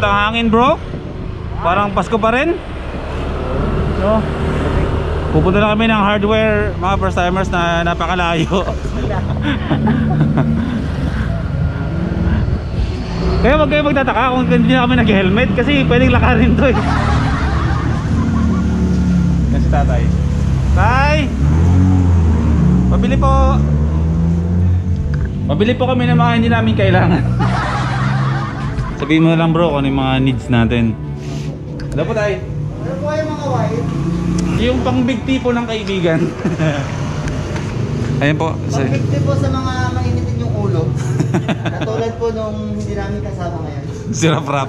Lakas ng hangin bro. Parang Pasko pa rin. No? Pupunta na kami ng hardware, mga first timers na napakalayo. Kaya wag kayo magtataka kung hindi na kami nag-helmet kasi pwedeng lakarin to eh. Kasi tatay. Tay! Pabili po! Pabili po kami ng mga hindi namin kailangan. Sabihin mo na lang bro kung ano yung mga needs natin. Ano po tay? Ano po yung mga white? Yung pang big tea po ng kaibigan. Ayan po. Pag-victi po sa mga mainitin yung ulo. Katulad po nung hindi namin kasama ngayon. Sirap rap.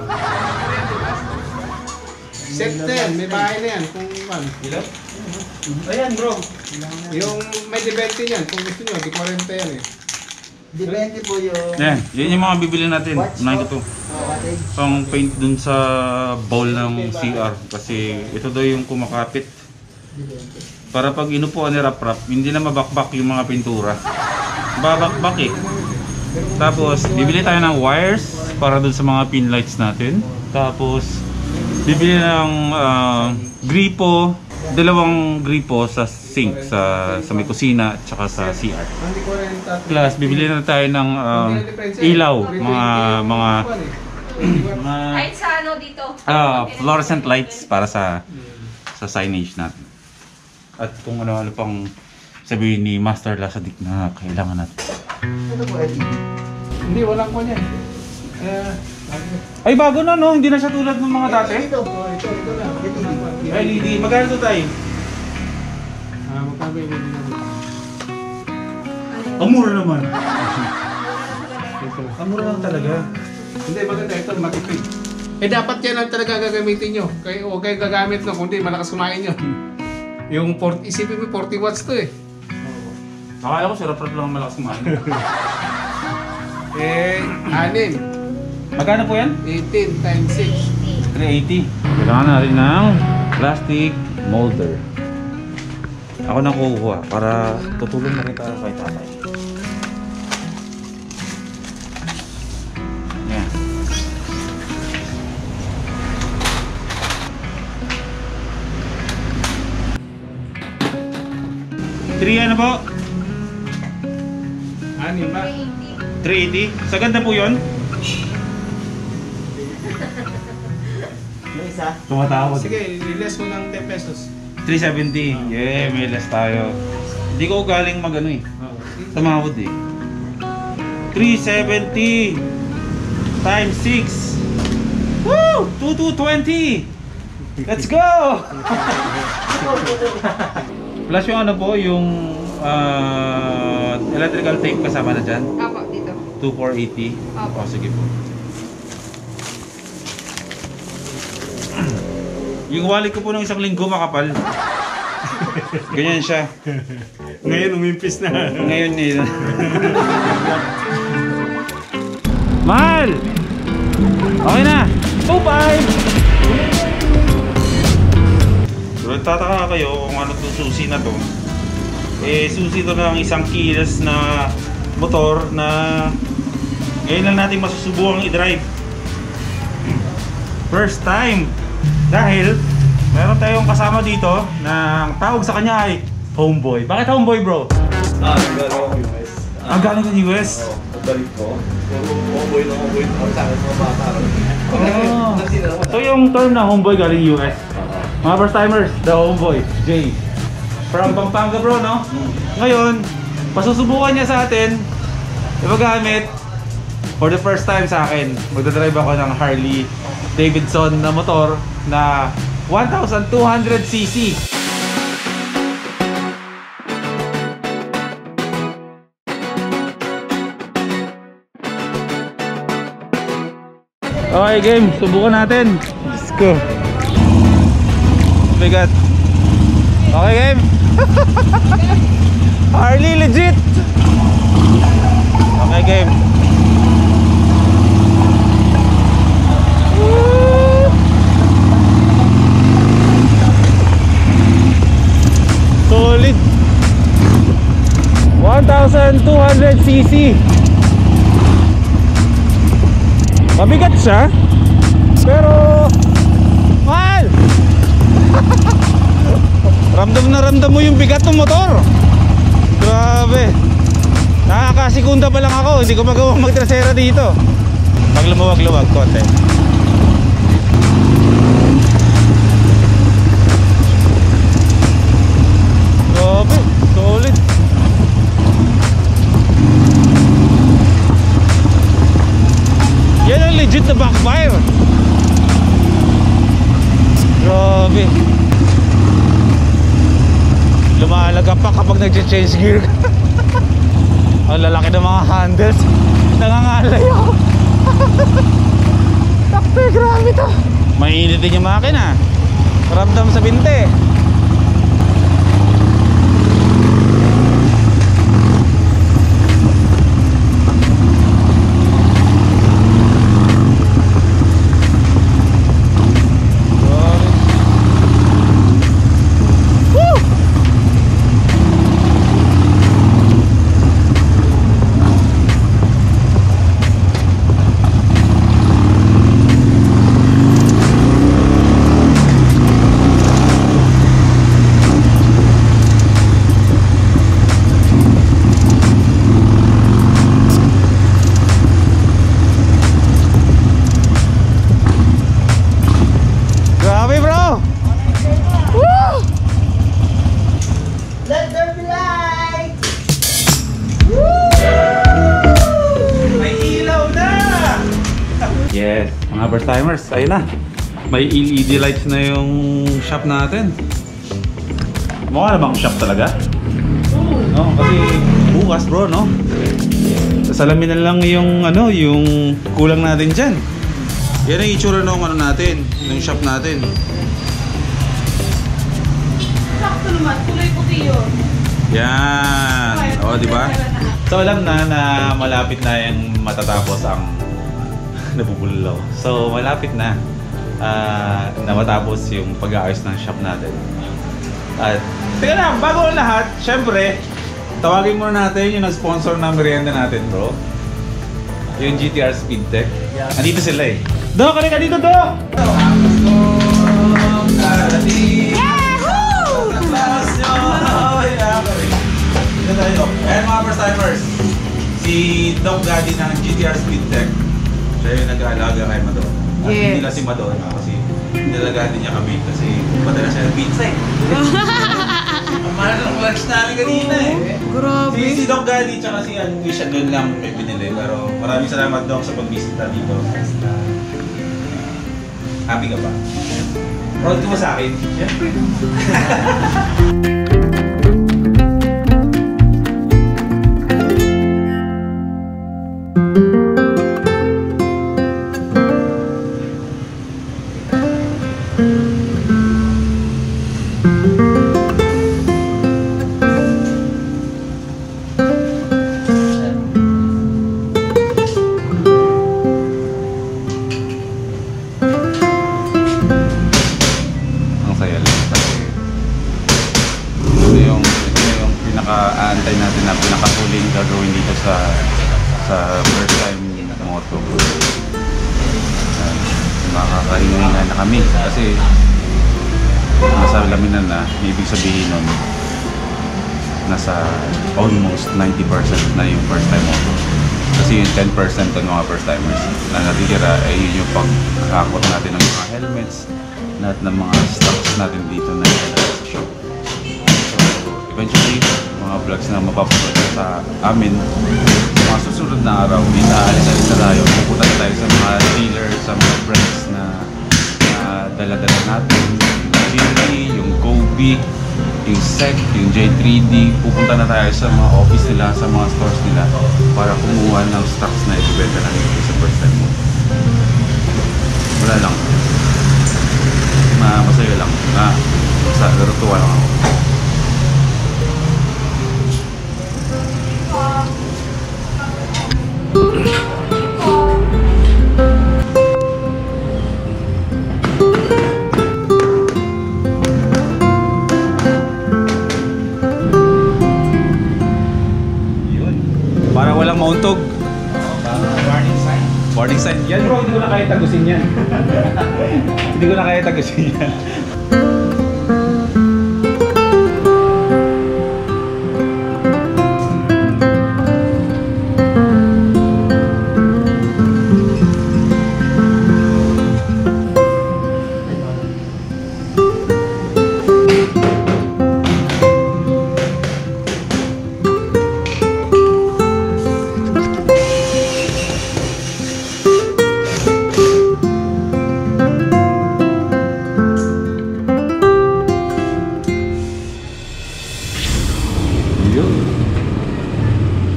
Septem, may bahay na yan. Kung ano. Ilan? Ayan bro. Yung may debente yan. Kung gusto nyo, di 40 yan eh. Depende po yung... Yan, yun yung mga bibili natin. Unahin ko to. Pang paint dun sa bowl ng CR. Kasi ito daw yung kumakapit. Para pag inupuan ni rap-rap, hindi na mabakbak yung mga pintura. Babakbak eh. Tapos, bibili tayo ng wires para dun sa mga pin lights natin. Tapos, bibili ng gripo. Dalawang gripo sa sink, sa may kusina at saka sa CR. Plus, bibili na tayo ng ilaw. Mga Kahit sa ano dito. fluorescent lights para sa signage natin. At kung ano pang sabihin ni Master Lasadik na kailangan natin. Ito po, LED. Hindi, walang ko yan. Ay bago na no, hindi na siya tulad ng mga dati. Ito lang. LED, magkano to tayo? Magkabay din naman. Ang mura naman. Ang mura lang talaga. Hindi, maganda ito, matipid. Eh dapat yan ang talaga gagamitin nyo. Huwag kayo gagamit no, kundi malakas kumain nyo. Yung isipin mo 40 watts to eh. Akala ko sirap lang malakas kumain. Eh, 6. Magkano po yan? 18 times 6. 380. Kailangan natin ng plastic molder. Ako nang kukuha para tutulong na kita kay tatay. Yan. Three ano po? 6 ba? 380. Sa ganda po yun? Yung isa. Tumatawad. Sige, i-less mo ng 10 pesos. 370. Yeah, may less tayo. Hindi ko galing mag ano eh. Tumawad eh. 370 times 6. Woo! 2220. Let's go! Plus yung ano po, yung electrical tape kasama na dyan. Apo, dito. 2480. Opo. Oh, sige po. Yung wallet ko po ng isang linggo makapal. Ganyan siya. Ngayon, umimpis na. Ngayon yun. Mahal! Okay na! 2.5! So, tataka kayo kung ano itong susi na to. Eh, susi to ng isang keyless na motor na ngayon lang natin masusubukang i-drive. First time! Dahil meron tayong kasama dito na ang tawag sa kanya ay Homeboy. Bakit Homeboy bro? Galing ako US. Ang galing ka US? Oo, pagdalit ko. Puro homeboy na homeboy ako sa akin mga bata. So yung term na Homeboy galing US. Mga first timers, the Homeboy, Jay. From Pampanga bro, no? Ngayon, pasusubukan niya sa atin ipagamit for the first time sa akin. Magdadrive ako ng Harley Davidson na motor na 1,200cc. Okay game, subukan natin. Let's go. Oh my god. Okay game. Harley legit. Okay game. Solid 1,200cc. Mabigat siya, Ramdam na ramdam mo yung bigat ng motor. Grabe. Nakakasikunda pa lang ako, hindi ko magawang magtrasera dito. Pag lumuwag-luwag konti. Grabe, solid. Yan ang legit na backfire. Grabe. Lumalaga pa kapag nag-change gear. Ang lalaki ng mga handles. Nangangalay ako. Takpe, grabe to. Mainit din yung makina. Ramdam sa binte. Yes, mga first timers, ayun na. May LED lights na yung shop natin. Mukha na bang shop talaga? No, kasi bukas bro, no? Salamin na lang yung ano, yung kulang natin dyan. Yan ang itsura ng ano natin, ng shop natin. Sakto naman, kulay puti yun. Yan. O, di ba? So alam na malapit na yung matatapos ang nabubulol. So malapit na matapos yung pag-aayos ng shop natin. At teka lang, bago ang lahat, syempre tawagin muna natin yung nag-sponsor ng merienda natin, bro. Yung GTR Speedtech. Yeah. Andito sila eh. Dok, ka dito, Dok! Ayan mga first timers, si Doc Gaddy ng GTR Speedtech. Siya yung nag-aalaga kay Madon. At hindi lang si Madon kasi nilagahan din niya kami kasi padala siya ng pizza eh. Ang mahal ng lunch namin kanina eh. Grabe. Si Doc Gaddy tsaka si Anwisha doon lang may binili. Pero maraming salamat Doc sa pagbisita dito. Happy ka ba? Proud ka ba sa akin? Siyempre. Aantay natin na pinaka-huling gagawin dito sa first time moto. Makakahinga na kami kasi nasa laminan na, ibig sabihin nun nasa almost 90% na yung first time moto. Kasi yung 10% ng mga first timers na natitira ay yun yung pagkakot natin ng mga helmets, lahat ng mga stocks natin dito na sa shop. Eventually, mga vlogs na mapapanood sa amin mga susunod na araw, aalis-alis na tayo, pupunta na tayo sa mga dealer, sa mga brands na dala-dala natin, yung Chili, yung Kobe, yung SEC, yung J3D. Pupunta na tayo sa mga office nila, sa mga stores nila para kumuha ng stocks na ibibenta na nito sa first time mo. Wala lang, masaya lang, natuwa lang ako. Para walang mauntog. Warning sign. Warning sign. Yan bro, hindi ko na kaya tagusin yan. Hindi ko na kaya tagusin yan.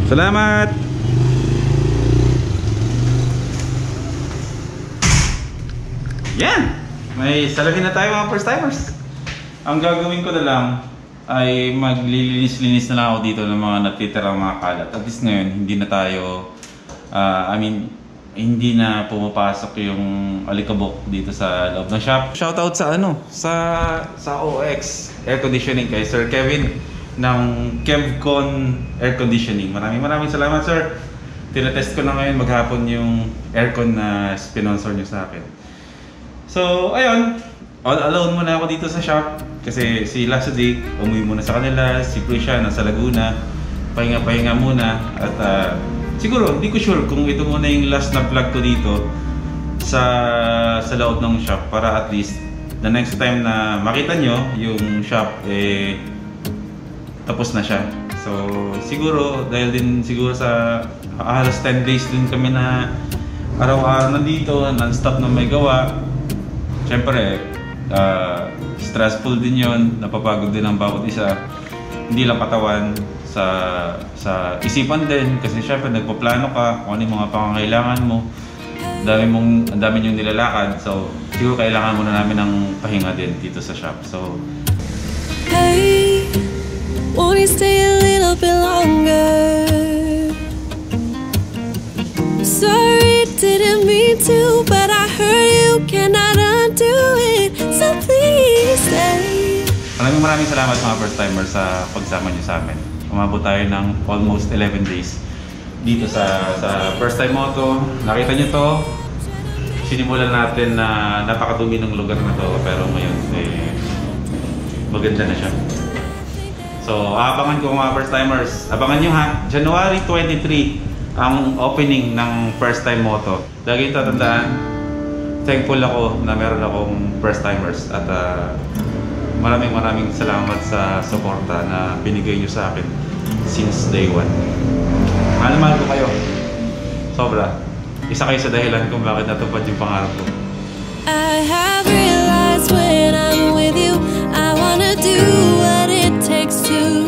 Salamat! Yan! May salagin na tayo mga first timers. Ang gagawin ko na lang ay maglilinis-linis na lang ako dito ng mga natitirang mga kalat. At least ngayon, hindi na tayo, hindi na pumapasok yung alikabok dito sa loob ng shop. Shoutout sa sa OX Air Conditioning kay Sir Kevin ng Kevcon Air Conditioning. Maraming salamat, sir. Tinatest ko na ngayon maghapon yung aircon na sponsor nyo sa akin. So, ayun. All alone muna ako dito sa shop kasi si Lasodic umuwi muna sa kanila, si Prisha nasa Laguna. Pahinga muna at siguro hindi ko sure kung ito muna yung last na vlog ko dito sa loob ng shop para at least the next time na makita nyo yung shop tapos na siya. So siguro dahil din siguro sa halos 10 days din kami na araw-araw nandito, non-stop na may gawa. Siyempre stressful din yon, napapagod din ang bawat isa. Hindi lang katawan, sa isipan din kasi syempre nagpaplano ka kung ano yung mga pangangailangan mo. Ang dami yung nilalakad, so siguro kailangan muna namin ng pahinga din dito sa shop. So hey, won't you stay a little bit longer? Sorry, didn't mean to, but I heard you cannot undo it, so please stay. Maraming salamat mga first timers sa pagsama niyo sa amin. Umabot tayo ng almost 11 days dito sa first time moto. Nakita niyo to, sinimulan natin na napakadumi ng lugar na to, pero ngayon maganda na siya. So abangan ko mga first timers, abangan nyo ha, January 23 ang opening ng first time moto. Lagi tatandaan, thankful ako na meron akong first timers at maraming salamat sa suporta na binigay nyo sa akin since day 1. Mahal ko kayo. Sobra. Isa kayo sa dahilan kung bakit natupad yung pangarap ko. I have realized when I'm with you, I wanna do what it takes to